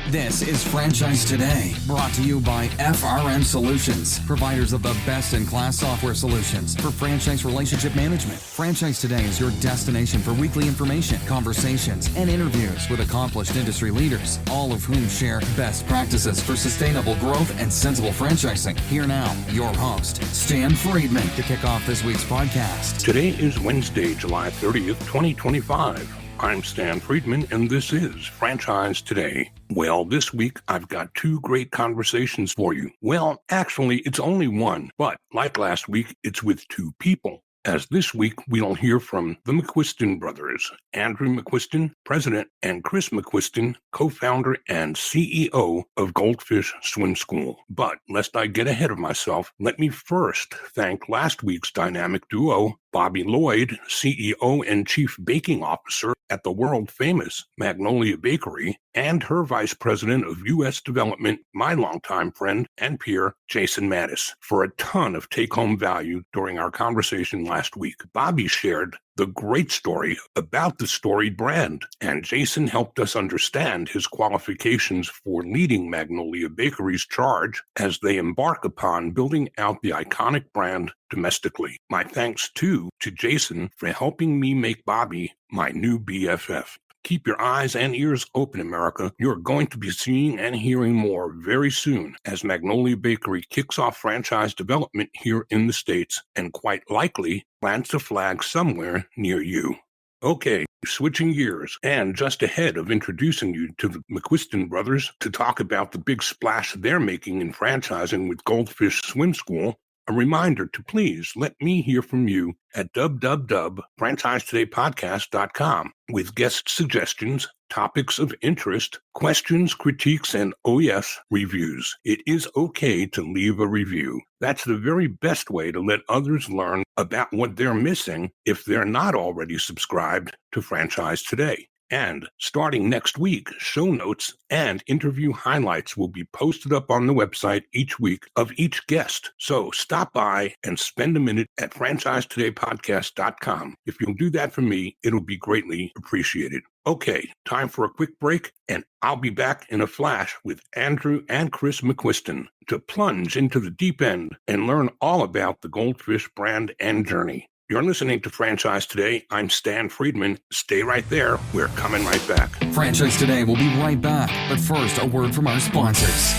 This is Franchise Today, brought to you by FRM Solutions, providers of the best-in-class software solutions for franchise relationship management. Franchise Today is your destination for weekly information, conversations, and interviews with accomplished industry leaders, all of whom share best practices for sustainable growth and sensible franchising. Here now, your host, Stan Friedman, to kick off this week's podcast. Today is Wednesday, July 30th, 2025. I'm Stan Friedman, and this is Franchise Today. Well, this week, I've got two great conversations for you. Well, actually, it's only one, but like last week, it's with two people. As this week, we'll hear from the McCuiston brothers, Andrew McCuiston, president, and Chris McCuiston, co-founder and CEO of Goldfish Swim School. But lest I get ahead of myself, let me first thank last week's dynamic duo, Bobby Lloyd, CEO and Chief Baking Officer at the world-famous Magnolia Bakery, and her Vice President of U.S. Development, my longtime friend and peer, Jason Mattis, for a ton of take-home value during our conversation last week. Bobby shared the great story about the storied brand, and Jason helped us understand his qualifications for leading Magnolia Bakery's charge as they embark upon building out the iconic brand domestically. My thanks, too, to Jason for helping me make Bobby my new BFF. Keep your eyes and ears open, America. You're going to be seeing and hearing more very soon as Magnolia Bakery kicks off franchise development here in the States and quite likely plants a flag somewhere near you. Okay, switching gears, and just ahead of introducing you to the McCuiston brothers to talk about the big splash they're making in franchising with Goldfish Swim School, a reminder to please let me hear from you at www.franchisetodaypodcast.com with guest suggestions, topics of interest, questions, critiques, and, oh yes, reviews. It is okay to leave a review. That's the very best way to let others learn about what they're missing if they're not already subscribed to Franchise Today. And starting next week, show notes and interview highlights will be posted up on the website each week of each guest. So stop by and spend a minute at franchisetodaypodcast.com. If you'll do that for me, it'll be greatly appreciated. Okay, time for a quick break, and I'll be back in a flash with Andrew and Chris McCuiston to plunge into the deep end and learn all about the Goldfish brand and journey. You're listening to Franchise Today. I'm Stan Friedman. Stay right there. We're coming right back. Franchise Today will be right back, but first, a word from our sponsors.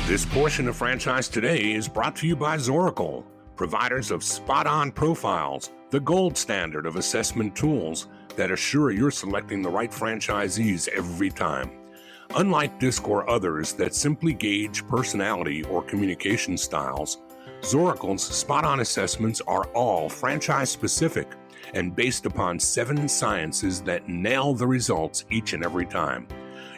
This portion of Franchise Today is brought to you by Zoracle, providers of spot-on profiles, the gold standard of assessment tools that assure you're selecting the right franchisees every time. Unlike DISC or others that simply gauge personality or communication styles, Zoracle's spot-on assessments are all franchise-specific and based upon 7 sciences that nail the results each and every time.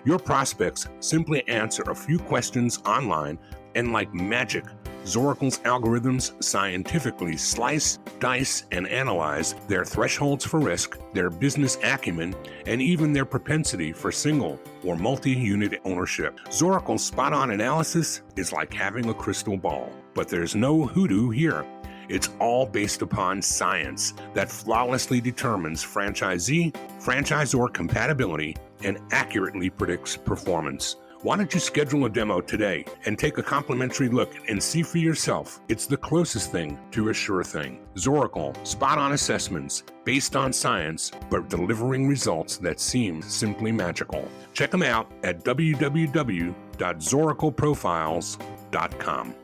Your prospects simply answer a few questions online, and like magic, Zoracle's algorithms scientifically slice, dice, and analyze their thresholds for risk, their business acumen, and even their propensity for single or multi-unit ownership. Zoracle's spot-on analysis is like having a crystal ball, but there's no hoodoo here. It's all based upon science that flawlessly determines franchisee, franchisor compatibility, and accurately predicts performance. Why don't you schedule a demo today and take a complimentary look and see for yourself? It's the closest thing to a sure thing. Zoracle, spot-on assessments based on science, but delivering results that seem simply magical. Check them out at www.zoracleprofiles.com.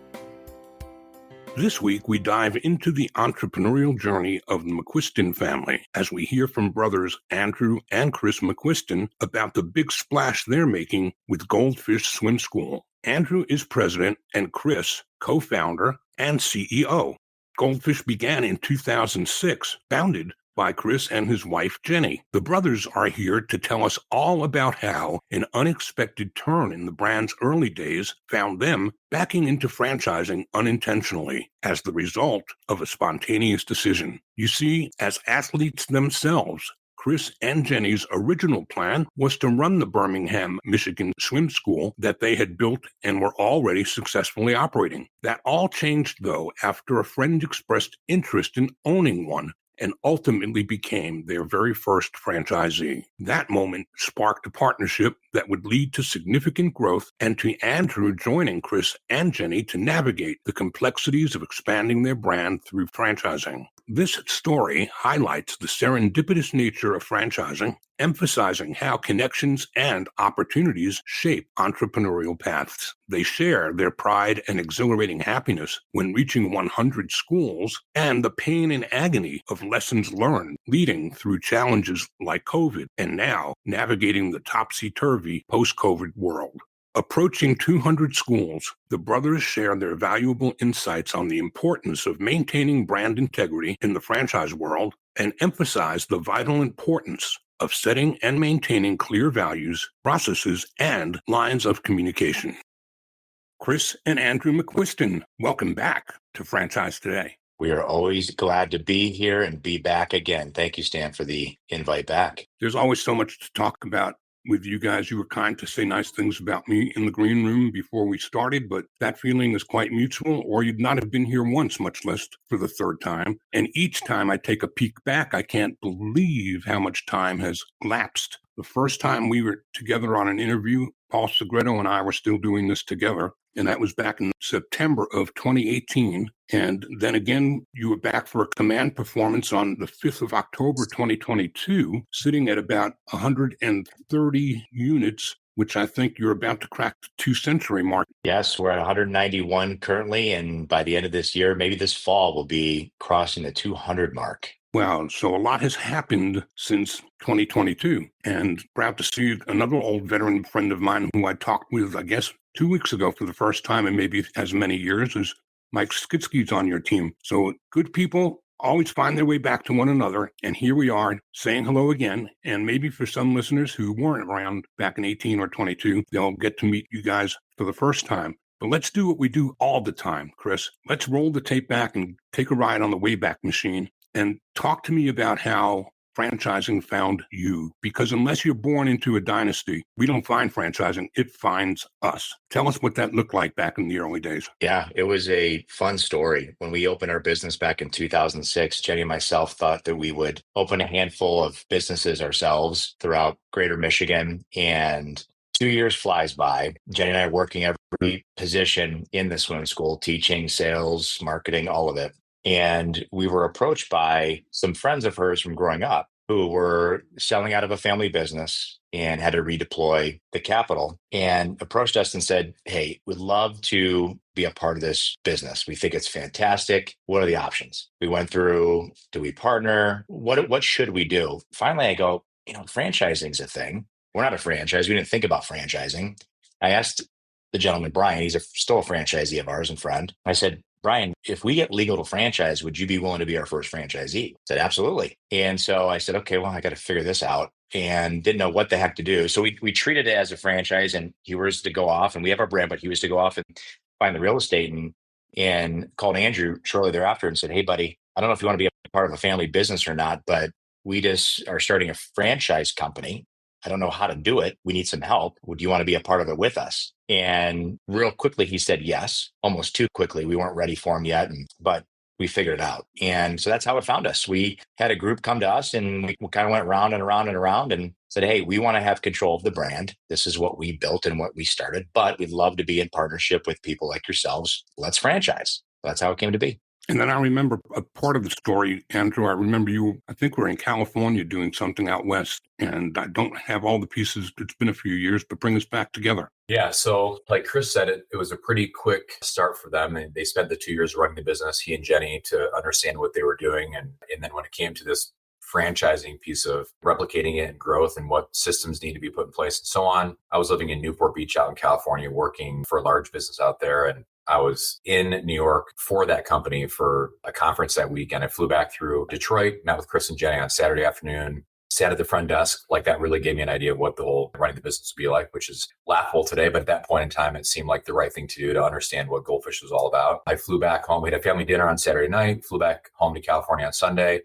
This week, we dive into the entrepreneurial journey of the McCuiston family as we hear from brothers Andrew and Chris McCuiston about the big splash they're making with Goldfish Swim School. Andrew is president and Chris, co-founder and CEO. Goldfish began in 2006, founded by Chris and his wife, Jenny. The brothers are here to tell us all about how an unexpected turn in the brand's early days found them backing into franchising unintentionally as the result of a spontaneous decision. You see, as athletes themselves, Chris and Jenny's original plan was to run the Birmingham, Michigan swim school that they had built and were already successfully operating. That all changed, though, after a friend expressed interest in owning one and ultimately became their very first franchisee. That moment sparked a partnership that would lead to significant growth and to Andrew joining Chris and Jenny to navigate the complexities of expanding their brand through franchising. This story highlights the serendipitous nature of franchising, emphasizing how connections and opportunities shape entrepreneurial paths. They share their pride and exhilarating happiness when reaching 100 schools and the pain and agony of lessons learned leading through challenges like COVID and now navigating the topsy-turvy post-COVID world. Approaching 200 schools, the brothers share their valuable insights on the importance of maintaining brand integrity in the franchise world and emphasize the vital importance of setting and maintaining clear values, processes, and lines of communication. Chris and Andrew McCuiston, welcome back to Franchise Today. We are always glad to be here and be back again. Thank you, Stan, for the invite back. There's always so much to talk about with you guys. You were kind to say nice things about me in the green room before we started, but that feeling is quite mutual, or you'd not have been here once, much less for the third time. And each time I take a peek back, I can't believe how much time has lapsed. The first time we were together on an interview, Paul Segreto and I were still doing this together, and that was back in September of 2018. And then again, you were back for a command performance on the 5th of October, 2022, sitting at about 130 units, which I think you're about to crack the 2-century mark. Yes, we're at 191 currently, and by the end of this year, maybe this fall, we'll be crossing the 200 mark. Wow. So a lot has happened since 2022, and proud to see another old veteran friend of mine who I talked with, I guess, 2 weeks ago for the first time in maybe as many years, is Mike Skitsky's on your team. So good people always find their way back to one another. And here we are saying hello again. And maybe for some listeners who weren't around back in 18 or 22, they'll get to meet you guys for the first time. But let's do what we do all the time, Chris. Let's roll the tape back and take a ride on the Wayback Machine and talk to me about how franchising found you. Because unless you're born into a dynasty, we don't find franchising, it finds us. Tell us what that looked like back in the early days. Yeah, it was a fun story. When we opened our business back in 2006, Jenny and myself thought that we would open a handful of businesses ourselves throughout Greater Michigan. And 2 years flies by. Jenny and I are working every position in the swim school, teaching, sales, marketing, all of it. And we were approached by some friends of hers from growing up who were selling out of a family business and had to redeploy the capital, and approached us and said, "Hey, we'd love to be a part of this business. We think it's fantastic. What are the options?" We went through, do we partner? What should we do? Finally, I go, franchising's a thing. We're not a franchise. We didn't think about franchising. I asked the gentleman, Brian, he's still a franchisee of ours and friend. I said, "Brian, if we get legal to franchise, would you be willing to be our first franchisee?" He said, "Absolutely." And so I said, "Okay, well, I got to figure this out," and didn't know what the heck to do. So we treated it as a franchise, and he was to go off, and we have our brand, but he was to go off and find the real estate, and called Andrew shortly thereafter and said, "Hey, buddy, I don't know if you want to be a part of a family business or not, but we just are starting a franchise company. I don't know how to do it. We need some help. Would you want to be a part of it with us?" And real quickly, he said yes, almost too quickly. We weren't ready for him yet, but we figured it out. And so that's how it found us. We had a group come to us, and we kind of went round and around and around and said, "Hey, we want to have control of the brand. This is what we built and what we started, but we'd love to be in partnership with people like yourselves. Let's franchise." That's how it came to be. And then I remember a part of the story, Andrew. I remember you, I think we're in California doing something out west, and I don't have all the pieces. It's been a few years, but bring us back together. Yeah. So like Chris said, it was a pretty quick start for them. And they spent the 2 years running the business, he and Jenny, to understand what they were doing. And then when it came to this franchising piece of replicating it and growth and what systems need to be put in place and so on, I was living in Newport Beach out in California, working for a large business out there. And I was in New York for that company for a conference that week. And I flew back through Detroit, met with Chris and Jenny on Saturday afternoon, sat at the front desk. Like, that really gave me an idea of what the whole running the business would be like, which is laughable today. But at that point in time, it seemed like the right thing to do to understand what Goldfish was all about. I flew back home. We had a family dinner on Saturday night, flew back home to California on Sunday.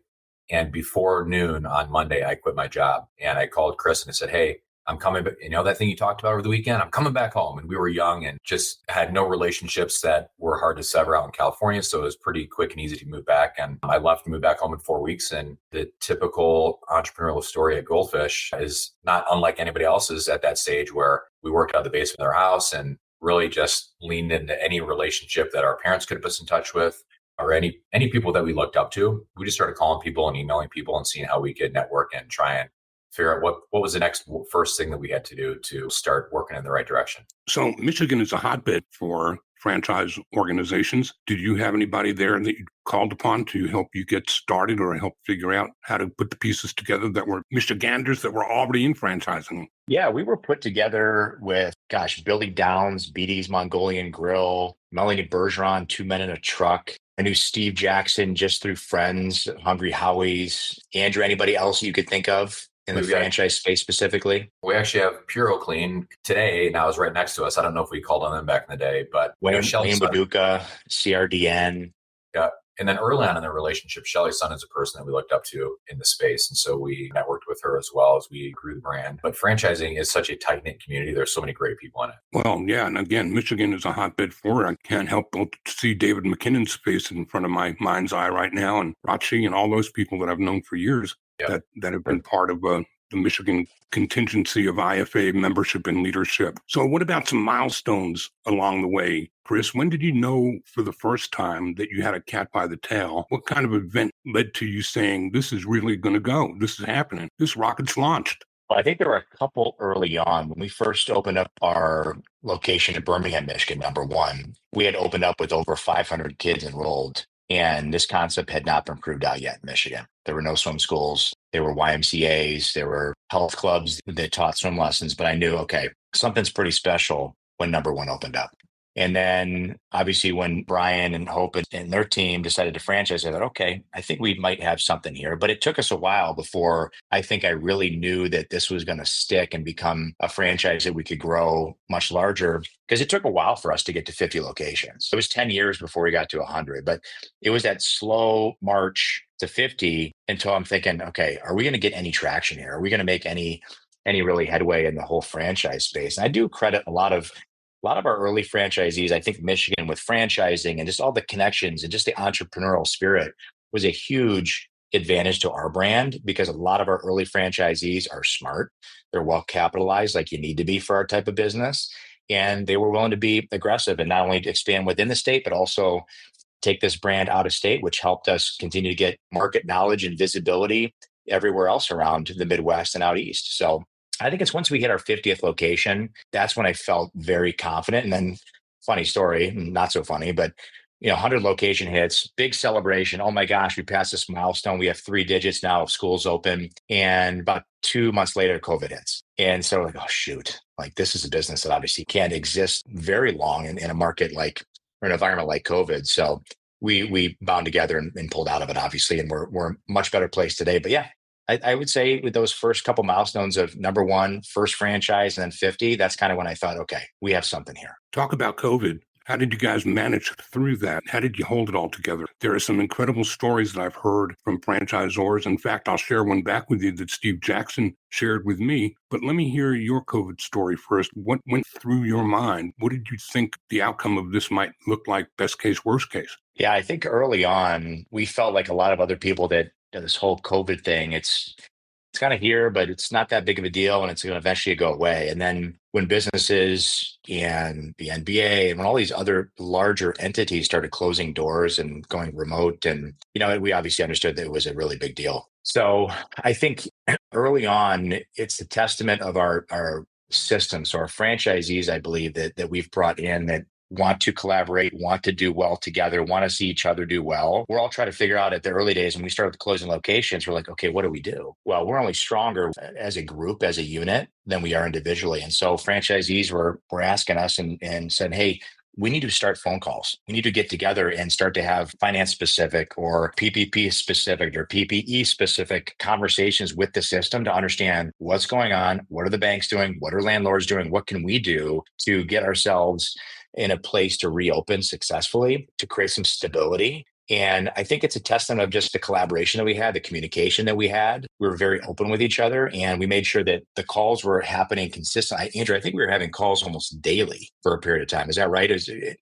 And before noon on Monday, I quit my job. And I called Chris and I said, "Hey, I'm coming, but that thing you talked about over the weekend, I'm coming back home. And we were young and just had no relationships that were hard to sever out in California. So it was pretty quick and easy to move back. And I left and moved back home in 4 weeks. And the typical entrepreneurial story at Goldfish is not unlike anybody else's at that stage, where we worked out of the basement of their house and really just leaned into any relationship that our parents could put us in touch with, or any people that we looked up to. We just started calling people and emailing people and seeing how we could network and try and figure out what was the first thing that we had to do to start working in the right direction. So Michigan is a hotbed for franchise organizations. Did you have anybody there that you called upon to help you get started or help figure out how to put the pieces together that were Michiganders that were already in franchising? Yeah, we were put together with, Billy Downs, BD's Mongolian Grill, Melanie Bergeron, Two Men in a Truck. I knew Steve Jackson just through friends, Hungry Howie's. Andrew, anybody else you could think of in the franchise space specifically? We actually have Puro Clean today. Now is right next to us. I don't know if we called on them back in the day, but Wayne Baduka, CRDN. Yeah. And then early on in the relationship, Shelly's son is a person that we looked up to in the space. And so we networked with her as well as we grew the brand. But franchising is such a tight-knit community. There's so many great people in it. Well, yeah. And again, Michigan is a hotbed for it. I can't help but see David McKinnon's face in front of my mind's eye right now, and Rachi and all those people that I've known for years that have been part of the Michigan contingency of IFA membership and leadership. So what about some milestones along the way? Chris, when did you know for the first time that you had a cat by the tail? What kind of event led to you saying, this is really going to go? This is happening. This rocket's launched. Well, I think there were a couple early on. When we first opened up our location in Birmingham, Michigan, number one, we had opened up with over 500 kids enrolled. And this concept had not been proved out yet in Michigan. There were no swim schools. There were YMCAs. There were health clubs that taught swim lessons. But I knew, okay, something's pretty special when number one opened up. And then obviously when Brian and Hope and their team decided to franchise, I thought, okay, I think we might have something here. But it took us a while before I think I really knew that this was going to stick and become a franchise that we could grow much larger, because it took a while for us to get to 50 locations. It was 10 years before we got to 100, but it was that slow march to 50 until I'm thinking, okay, are we going to get any traction here? Are we going to make any really headway in the whole franchise space? And I do credit a lot of our early franchisees. I think Michigan with franchising and just all the connections and just the entrepreneurial spirit was a huge advantage to our brand, because a lot of our early franchisees are smart. They're well capitalized, like you need to be for our type of business. And they were willing to be aggressive and not only to expand within the state, but also take this brand out of state, which helped us continue to get market knowledge and visibility everywhere else around the Midwest and out East. So I think it's once we hit our 50th location, that's when I felt very confident. And then, funny story, not so funny, but 100 location hits, big celebration. Oh my gosh, we passed this milestone. We have 3 digits now of schools open. And about 2 months later, COVID hits. And so like, oh shoot, like this is a business that obviously can't exist very long in a market like, or an environment like COVID. So we bound together and pulled out of it, obviously. And we're a much better place today. But yeah, I would say with those first couple milestones of number one, first franchise, and then 50, that's kind of when I thought, okay, we have something here. Talk about COVID. How did you guys manage through that? How did you hold it all together? There are some incredible stories that I've heard from franchisors. In fact, I'll share one back with you that Steve Jackson shared with me. But let me hear your COVID story first. What went through your mind? What did you think the outcome of this might look like, best case, worst case? Yeah, I think early on, we felt like a lot of other people that this whole COVID thing, it's kind of here, but it's not that big of a deal, and it's going to eventually go away. And then when businesses and the NBA and when all these other larger entities started closing doors and going remote, and we obviously understood that it was a really big deal. So I think early on, it's a testament of our system. So our franchisees, I believe that we've brought in that want to collaborate, want to do well together, want to see each other do well. We're all trying to figure out at the early days when we started closing locations, we're like, okay, what do we do? Well, we're only stronger as a group, as a unit, than we are individually. And so franchisees were asking us and said, hey, we need to start phone calls. We need to get together and start to have finance specific or PPP specific or PPE specific conversations with the system to understand what's going on. What are the banks doing? What are landlords doing? What can we do to get ourselves in a place to reopen successfully, to create some stability And I think it's a testament of just the collaboration that we had, the communication that we had. We were very open with each other, and we made sure that the calls were happening consistently. Andrew, I think we were having calls almost daily for a period of time. Is that right?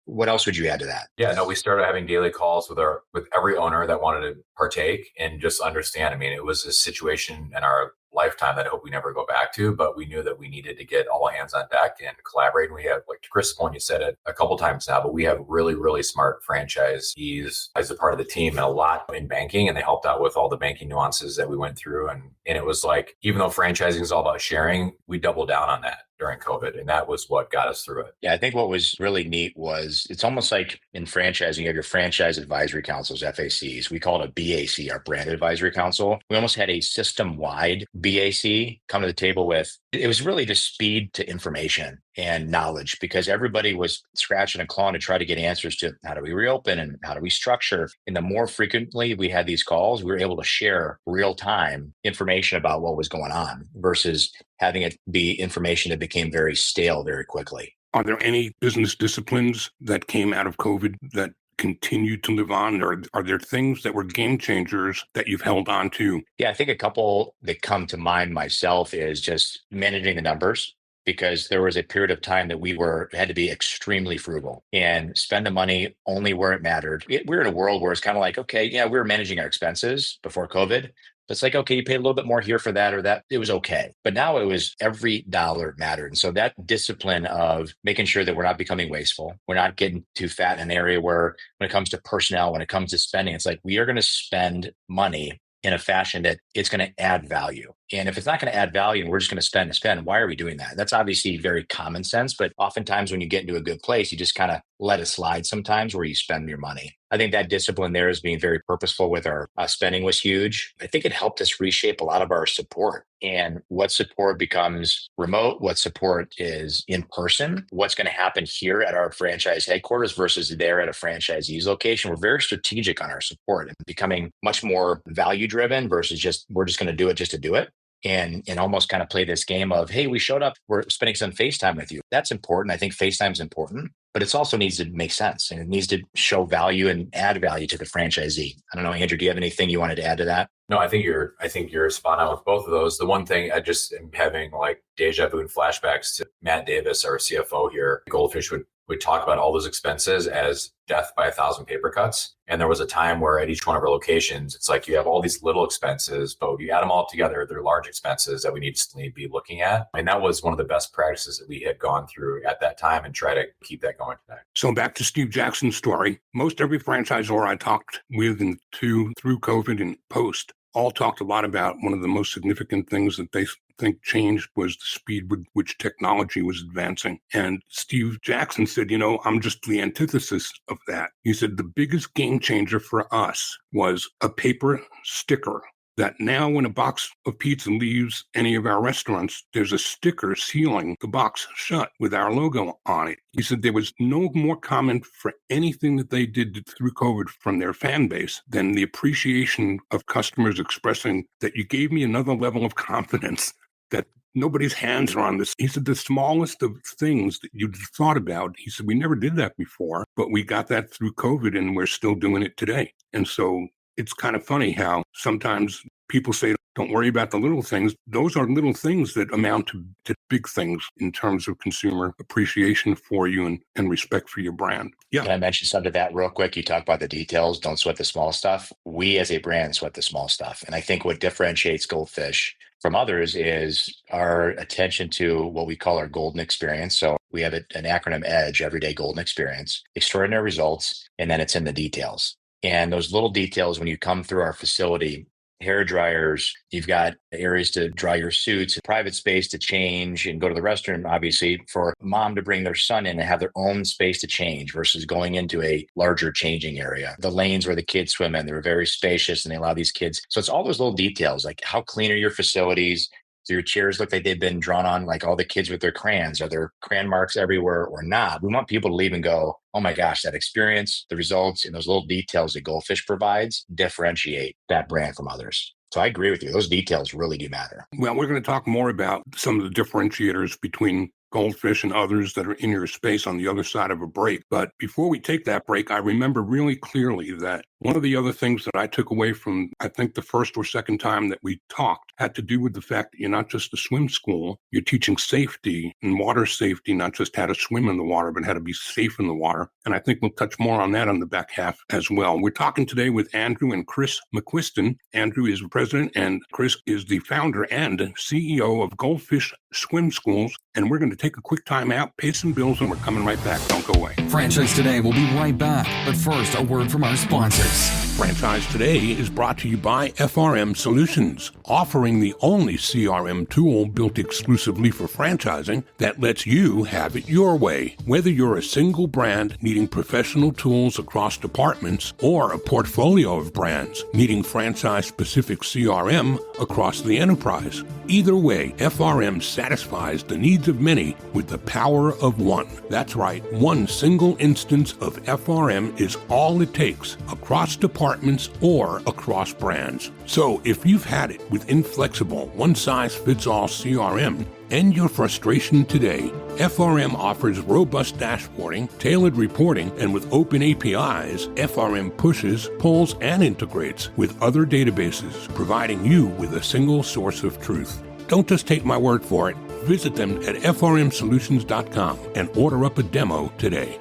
What else would you add to that? Yeah, no, we started having daily calls with every owner that wanted to partake and just understand. I mean, it was a situation in our lifetime that I hope we never go back to, but we knew that we needed to get all hands on deck and collaborate. And we have, like to Chris' point, you said it a couple times now, but we have really, really smart franchisees as a part of the team and a lot in banking. And they helped out with all the banking nuances that we went through. And it was like, even though franchising is all about sharing, we doubled down on that during COVID. And that was what got us through it. Yeah, I think what was really neat was it's almost like in franchising, you have your franchise advisory councils, FACs. We call it a BAC, our brand advisory council. We almost had a system-wide BAC come to the table with, it was really just speed to information and knowledge, because everybody was scratching and clawing to try to get answers to how do we reopen and how do we structure. And the more frequently we had these calls, we were able to share real-time information about what was going on versus having it be information that became very stale very quickly. Are there any business disciplines that came out of COVID that continue to live on? Or are there things that were game changers that you've held on to? Yeah, I think a couple that come to mind myself is just managing the numbers, because there was a period of time that we had to be extremely frugal and spend the money only where it mattered. We're in a world where it's kind of like, okay, yeah, we were managing our expenses before COVID. It's like, okay, you paid a little bit more here for that or that. It was okay. But now it was every dollar mattered. And so that discipline of making sure that we're not becoming wasteful, we're not getting too fat in an area where when it comes to personnel, when it comes to spending, it's like we are going to spend money in a fashion that it's going to add value. And if it's not going to add value and we're just going to spend, why are we doing that? That's obviously very common sense, but oftentimes when you get into a good place, you just kind of let it slide sometimes where you spend your money. I think that discipline there is being very purposeful with our spending was huge. I think it helped us reshape a lot of our support and what support becomes remote, what support is in person, what's going to happen here at our franchise headquarters versus there at a franchisee's location. We're very strategic on our support and becoming much more value driven versus we're just going to do it just to do it. And almost kind of play this game of, hey, we showed up, we're spending some FaceTime with you. That's important. I think FaceTime is important, but it also needs to make sense and it needs to show value and add value to the franchisee. I don't know, Andrew, do you have anything you wanted to add to that? No, I think you're spot on with both of those. The one thing I just am having like deja vu and flashbacks to Matt Davis, our CFO here. Goldfish would talk about all those expenses as death by 1,000 paper cuts. And there was a time where at each one of our locations, it's like you have all these little expenses, but you add them all together, they're large expenses that we need to be looking at. And that was one of the best practices that we had gone through at that time and try to keep that going today. So back to Steve Jackson's story, most every franchisor I talked with through COVID and post all talked a lot about one of the most significant things that they think changed was the speed with which technology was advancing. And Steve Jackson said, I'm just the antithesis of that. He said the biggest game changer for us was a paper sticker that now when a box of pizza leaves any of our restaurants, there's a sticker sealing the box shut with our logo on it. He said there was no more comment for anything that they did through COVID from their fan base than the appreciation of customers expressing that you gave me another level of confidence that nobody's hands are on this. He said the smallest of things that you'd thought about, he said, we never did that before, but we got that through COVID and we're still doing it today. And so it's kind of funny how sometimes people say, don't worry about the little things. Those are little things that amount to big things in terms of consumer appreciation for you and respect for your brand. Yeah. Can I mention something to that real quick? You talk about the details, don't sweat the small stuff. We as a brand sweat the small stuff. And I think what differentiates Goldfish from others is our attention to what we call our golden experience. So we have an acronym EDGE, Everyday Golden Experience, extraordinary results, and then it's in the details. And those little details, when you come through our facility, hair dryers, you've got areas to dry your suits, private space to change and go to the restroom, obviously, for mom to bring their son in and have their own space to change versus going into a larger changing area. The lanes where the kids swim in, they're very spacious and they allow these kids. So it's all those little details, like how clean are your facilities? Do your chairs look like they've been drawn on, like all the kids with their crayons? Are there crayon marks everywhere or not? We want people to leave and go, oh my gosh, that experience, the results, and those little details that Goldfish provides differentiate that brand from others. So I agree with you. Those details really do matter. Well, we're going to talk more about some of the differentiators between Goldfish and others that are in your space on the other side of a break. But before we take that break, I remember really clearly that One of the other things that I took away from, I think, the first or second time that we talked had to do with the fact that you're not just a swim school, you're teaching safety and water safety, not just how to swim in the water, but how to be safe in the water. And I think we'll touch more on that on the back half as well. We're talking today with Andrew and Chris McCuiston. Andrew is the president and Chris is the founder and CEO of Goldfish Swim Schools. And we're going to take a quick time out, pay some bills, and we're coming right back. Don't go away. Franchise Today will be right back. But first, a word from our sponsors. Franchise Today is brought to you by FRM Solutions, offering the only CRM tool built exclusively for franchising that lets you have it your way. Whether you're a single brand needing professional tools across departments or a portfolio of brands needing franchise-specific CRM across the enterprise. Either way, FRM satisfies the needs of many with the power of one. That's right, one single instance of FRM is all it takes across departments or across brands. So if you've had it with inflexible, one-size-fits-all CRM, end your frustration today. FRM offers robust dashboarding, tailored reporting, and with open APIs, FRM pushes, pulls, and integrates with other databases, providing you with a single source of truth. Don't just take my word for it. Visit them at frmsolutions.com and order up a demo today.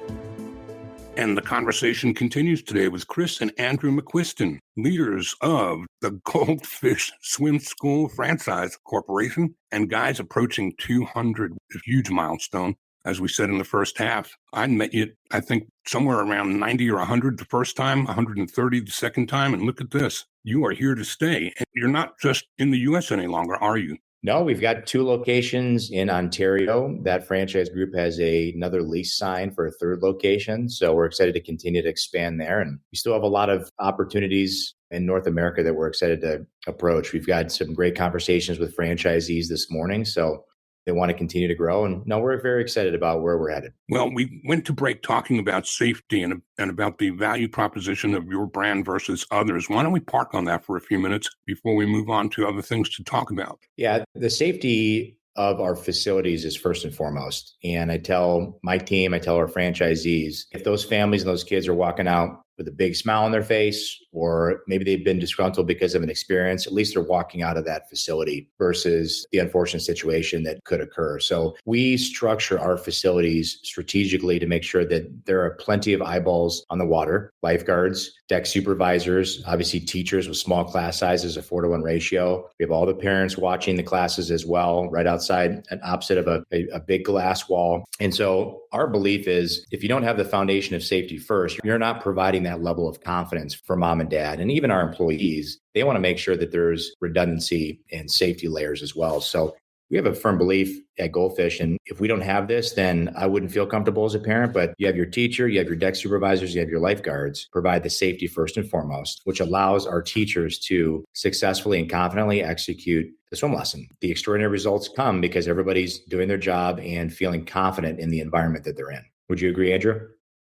And the conversation continues today with Chris and Andrew McCuiston, leaders of the Goldfish Swim School Franchise Corporation, and guys approaching 200, a huge milestone. As we said in the first half, I met you, I think, somewhere around 90 or 100 the first time, 130 the second time, and look at this. You are here to stay, and you're not just in the U.S. any longer, are you? No, we've got 2 locations in Ontario. That franchise group has another lease signed for a 3rd location. So we're excited to continue to expand there. And we still have a lot of opportunities in North America that we're excited to approach. We've got some great conversations with franchisees this morning. So they want to continue to grow. And no, we're very excited about where we're headed. Well, we went to break talking about safety and about the value proposition of your brand versus others. Why don't we park on that for a few minutes before we move on to other things to talk about? Yeah, the safety of our facilities is first and foremost. And I tell my team, I tell our franchisees, if those families and those kids are walking out with a big smile on their face, or maybe they've been disgruntled because of an experience, at least they're walking out of that facility versus the unfortunate situation that could occur. So we structure our facilities strategically to make sure that there are plenty of eyeballs on the water, lifeguards, deck supervisors, obviously teachers with small class sizes, a 4-to-1 ratio. We have all the parents watching the classes as well, right outside and opposite of a big glass wall. And so our belief is if you don't have the foundation of safety first, you're not providing that level of confidence for mom and dad and even our employees. They want to make sure that there's redundancy and safety layers as well. So we have a firm belief at Goldfish, and if we don't have this, then I wouldn't feel comfortable as a parent. But you have your teacher, you have your deck supervisors, you have your lifeguards, provide the safety first and foremost, which allows our teachers to successfully and confidently execute the swim lesson. The extraordinary results come because everybody's doing their job and feeling confident in the environment that they're in. Would you agree, Andrew?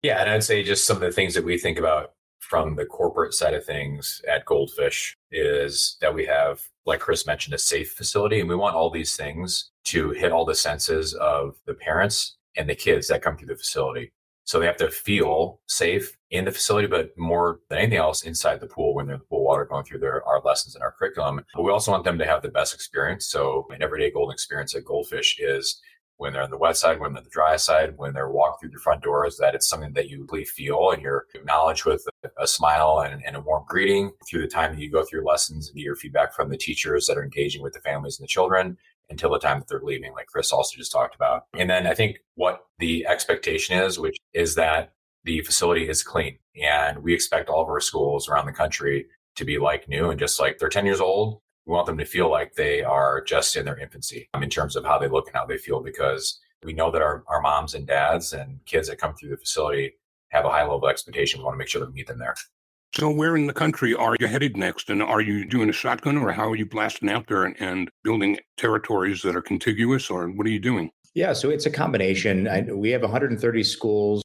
Yeah, and I'd say just some of the things that we think about from the corporate side of things at Goldfish is that we have, like Chris mentioned, a safe facility. And we want all these things to hit all the senses of the parents and the kids that come through the facility. So they have to feel safe in the facility, but more than anything else, inside the pool when they're in the pool water going through our lessons and our curriculum. But we also want them to have the best experience. So an everyday golden experience at Goldfish is when they're on the wet side, when they're on the dry side, when they're walk through the front doors, that it's something that you really feel and you're acknowledged with a smile and a warm greeting through the time that you go through lessons and get your feedback from the teachers that are engaging with the families and the children until the time that they're leaving, like Chris also just talked about. And then I think what the expectation is, which is that the facility is clean. And we expect all of our schools around the country to be like new, and just like they're 10 years old, we want them to feel like they are just in their infancy in terms of how they look and how they feel, because we know that our moms and dads and kids that come through the facility have a high level of expectation. We want to make sure that we meet them there. So where in the country are you headed next? And are you doing a shotgun, or how are you blasting out there and building territories that are contiguous, or what are you doing? Yeah, so it's a combination. We have 130 schools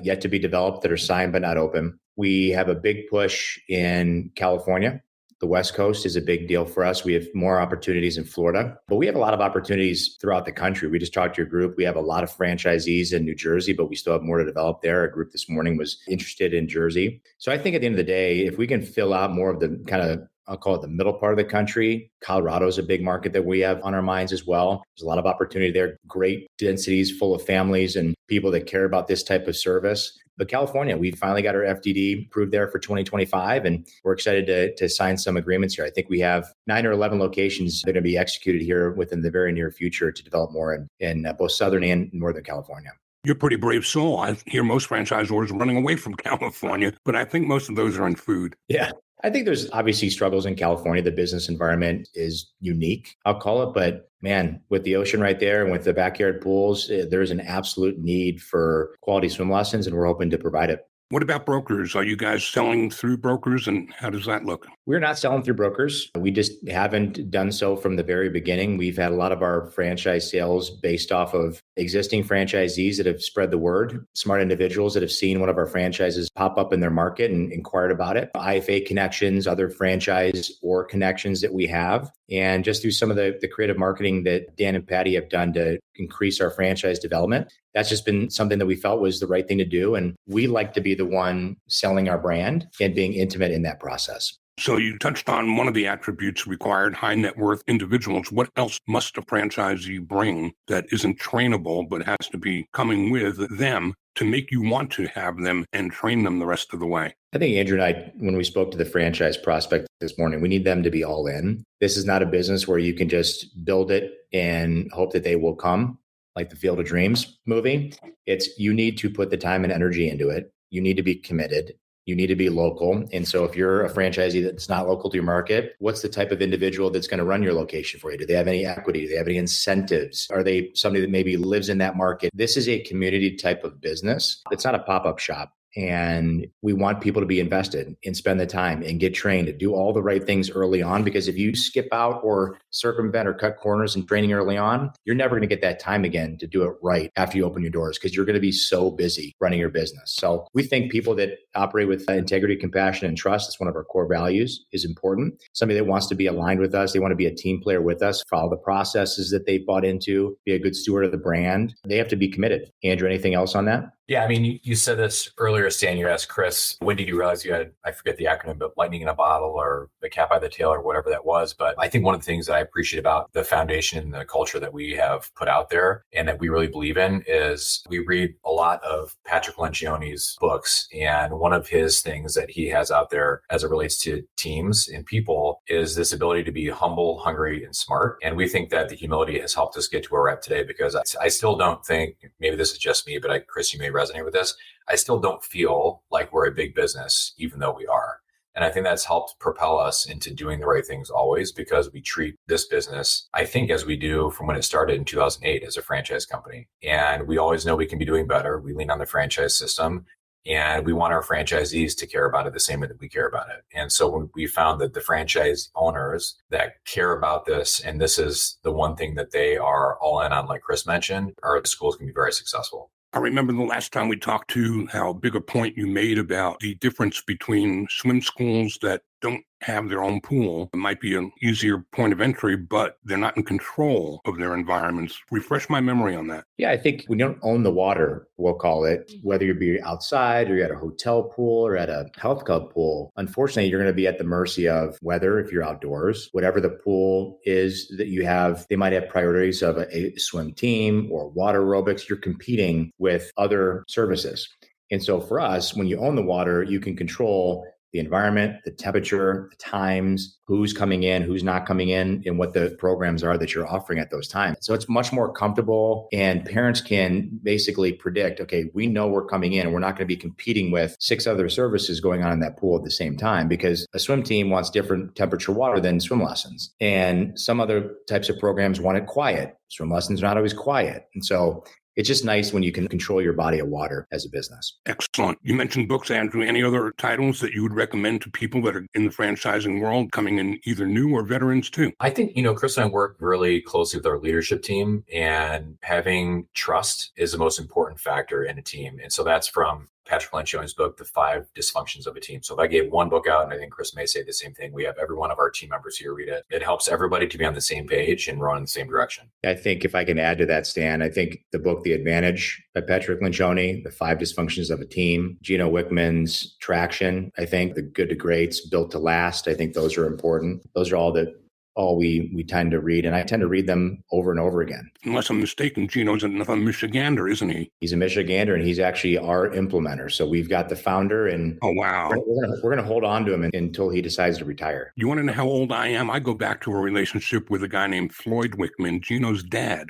yet to be developed that are signed but not open. We have a big push in California. The West Coast is a big deal for us. We have more opportunities in Florida, but we have a lot of opportunities throughout the country. We just talked to your group. We have a lot of franchisees in New Jersey, but we still have more to develop there. A group this morning was interested in Jersey. So I think at the end of the day, if we can fill out more of the kind of, I'll call it the middle part of the country. Colorado is a big market that we have on our minds as well. There's a lot of opportunity there, great densities full of families and people that care about this type of service. But California, we finally got our FDD approved there for 2025, and we're excited to sign some agreements here. I think we have 9 or 11 locations that are going to be executed here within the very near future to develop more in both Southern and Northern California. You're a pretty brave soul. I hear most franchisors running away from California, but I think most of those are in food. Yeah. I think there's obviously struggles in California. The business environment is unique, I'll call it. But man, with the ocean right there and with the backyard pools, there's an absolute need for quality swim lessons, and we're hoping to provide it. What about brokers? Are you guys selling through brokers, and how does that look? We're not selling through brokers. We just haven't done so from the very beginning. We've had a lot of our franchise sales based off of existing franchisees that have spread the word, smart individuals that have seen one of our franchises pop up in their market and inquired about it, IFA connections, other franchise or connections that we have, and just through some of the creative marketing that Dan and Patty have done to increase our franchise development. That's just been something that we felt was the right thing to do. And we like to be the one selling our brand and being intimate in that process. So you touched on one of the attributes required, high net worth individuals. What else must a franchisee bring that isn't trainable, but has to be coming with them to make you want to have them and train them the rest of the way? I think Andrew and I, when we spoke to the franchise prospect this morning, we need them to be all in. This is not a business where you can just build it and hope that they will come, like the Field of Dreams movie. It's you need to put the time and energy into it. You need to be committed. You need to be local. And so if you're a franchisee that's not local to your market, what's the type of individual that's going to run your location for you? Do they have any equity? Do they have any incentives? Are they somebody that maybe lives in that market? This is a community type of business. It's not a pop-up shop. And we want people to be invested and spend the time and get trained to do all the right things early on. Because if you skip out or circumvent or cut corners in training early on, you're never going to get that time again to do it right after you open your doors, because you're going to be so busy running your business. So we think people that operate with integrity, compassion, and trust, that's one of our core values, is important. Somebody that wants to be aligned with us, they want to be a team player with us, follow the processes that they've bought into, be a good steward of the brand. They have to be committed. Andrew, anything else on that? Yeah, I mean, you said this earlier, Stan. You asked Chris, when did you realize you had, I forget the acronym, but lightning in a bottle or the cat by the tail or whatever that was. But I think one of the things that I appreciate about the foundation and the culture that we have put out there and that we really believe in is we read a lot of Patrick Lencioni's books. And one of his things that he has out there as it relates to teams and people is this ability to be humble, hungry, and smart. And we think that the humility has helped us get to where we're at today, because I still don't think, maybe this is just me, but Chris, you may resonate with this. I still don't feel like we're a big business, even though we are. And I think that's helped propel us into doing the right things always, because we treat this business, I think, as we do from when it started in 2008 as a franchise company. And we always know we can be doing better. We lean on the franchise system, and we want our franchisees to care about it the same way that we care about it. And so when we found that the franchise owners that care about this, and this is the one thing that they are all in on, like Chris mentioned, our schools can be very successful. I remember the last time we talked to how big a point you made about the difference between swim schools that don't have their own pool. It might be an easier point of entry, but they're not in control of their environments. Refresh my memory on that. Yeah, I think when you don't own the water, we'll call it, whether you be outside or you're at a hotel pool or at a health club pool, unfortunately, you're going to be at the mercy of weather if you're outdoors. Whatever the pool is that you have, they might have priorities of a swim team or water aerobics. You're competing with other services. And so for us, when you own the water, you can control the environment, the temperature, the times, who's coming in, who's not coming in, and what the programs are that you're offering at those times. So it's much more comfortable, and parents can basically predict, okay, we know we're coming in and we're not going to be competing with 6 other services going on in that pool at the same time, because a swim team wants different temperature water than swim lessons. And some other types of programs want it quiet. Swim lessons are not always quiet. And so it's just nice when you can control your body of water as a business. Excellent. You mentioned books, Andrew. Any other titles that you would recommend to people that are in the franchising world, coming in either new or veterans too? I think, Chris and I work really closely with our leadership team, and having trust is the most important factor in a team. And so that's from Patrick Lencioni's book, The 5 Dysfunctions of a Team. So if I gave one book out, and I think Chris may say the same thing, we have every one of our team members here read it. It helps everybody to be on the same page and run in the same direction. I think if I can add to that, Stan, I think the book, The Advantage by Patrick Lencioni, The 5 Dysfunctions of a Team, Gino Wickman's Traction, I think The Good to Greats, Built to Last, I think those are important. Those are all we tend to read, and I tend to read them over and over again. Unless I'm mistaken, Gino's a Michigander, isn't he? He's a Michigander, and he's actually our implementer. So we've got the founder, and oh wow, we're going to hold on to him until he decides to retire. You want to know how old I am? I go back to a relationship with a guy named Floyd Wickman, Gino's dad.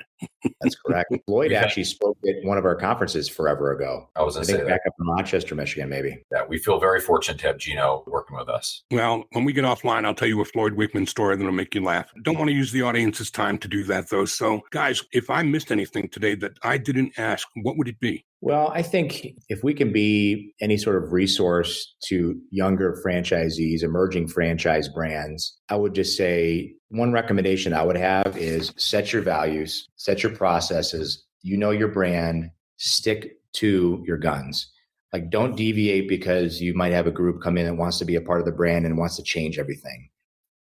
That's correct. Floyd actually spoke at one of our conferences forever ago. I think back up in Rochester, Michigan, maybe. Yeah, we feel very fortunate to have Gino working with us. Well, when we get offline, I'll tell you a Floyd Wickman story that'll make you laugh. Don't want to use the audience's time to do that, though. So, guys, if I missed anything today that I didn't ask, what would it be? Well, I think if we can be any sort of resource to younger franchisees, emerging franchise brands, I would just say one recommendation I would have is set your values, set your processes, your brand, stick to your guns. Like, don't deviate because you might have a group come in that wants to be a part of the brand and wants to change everything.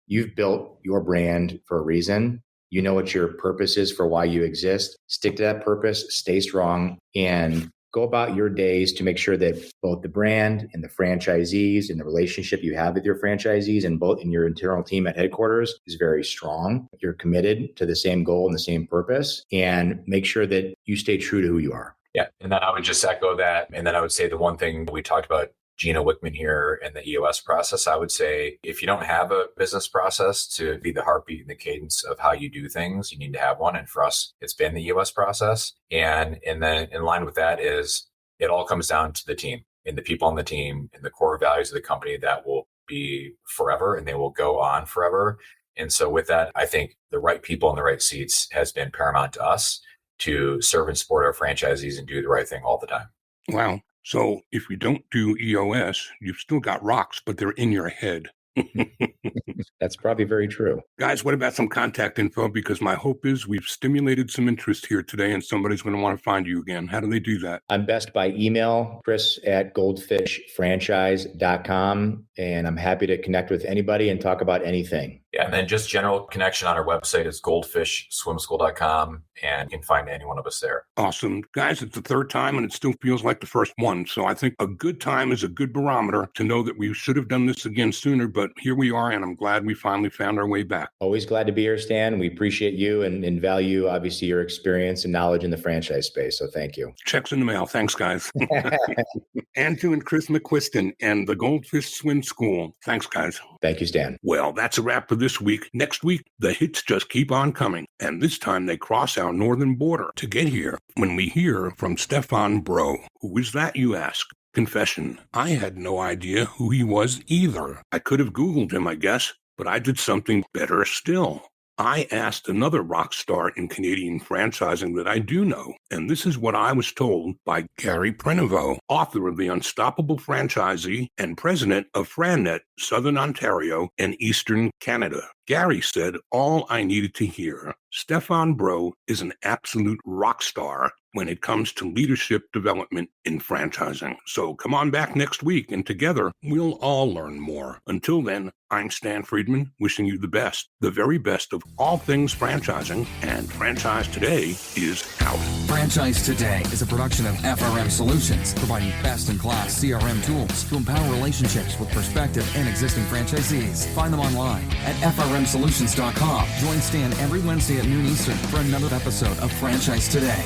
You've built your brand for a reason. You know what your purpose is for why you exist. Stick to that purpose, stay strong, and go about your days to make sure that both the brand and the franchisees and the relationship you have with your franchisees and both in your internal team at headquarters is very strong. You're committed to the same goal and the same purpose, and make sure that you stay true to who you are. Yeah. And then I would just echo that. And then I would say the one thing we talked about, Gino Wickman here and the EOS process, I would say if you don't have a business process to be the heartbeat and the cadence of how you do things, you need to have one. And for us, it's been the EOS process. And then in line with that is it all comes down to the team and the people on the team and the core values of the company that will be forever and they will go on forever. And so with that, I think the right people in the right seats has been paramount to us to serve and support our franchisees and do the right thing all the time. Wow. So if you don't do EOS, you've still got rocks, but they're in your head. That's probably very true. Guys, what about some contact info? Because my hope is we've stimulated some interest here today and somebody's going to want to find you again. How do they do that? I'm best by email, chris@goldfishfranchise.com. And I'm happy to connect with anybody and talk about anything. Yeah, and then just general connection on our website is goldfishswimschool.com, and you can find any one of us there. Awesome. Guys, it's the third time and it still feels like the first one. So I think a good time is a good barometer to know that we should have done this again sooner, but here we are, and I'm glad we finally found our way back. Always glad to be here, Stan. We appreciate you and value, obviously, your experience and knowledge in the franchise space. So thank you. Checks in the mail. Thanks, guys. Andrew and Chris McCuiston and the Goldfish Swim School. Thanks, guys. Thank you, Stan. Well, that's a wrap for this week. Next week, the hits just keep on coming. And this time they cross our northern border to get here when we hear from Stefan Bro. Who is that, you ask? Confession, I had no idea who he was either. I could have Googled him, I guess, but I did something better still. I asked another rock star in Canadian franchising that I do know, and this is what I was told by Gary Preneveau, author of The Unstoppable Franchisee and president of FranNet, Southern Ontario and Eastern Canada. Gary said all I needed to hear. Stefan Bro is an absolute rock star when it comes to leadership development in franchising. So come on back next week, and together we'll all learn more. Until then, I'm Stan Friedman, wishing you the best, the very best of all things franchising, and Franchise Today is out. Franchise Today is a production of FRM Solutions, providing best-in-class CRM tools to empower relationships with prospective and existing franchisees. Find them online at frmsolutions.com. Join Stan every Wednesday at noon Eastern for another episode of Franchise Today.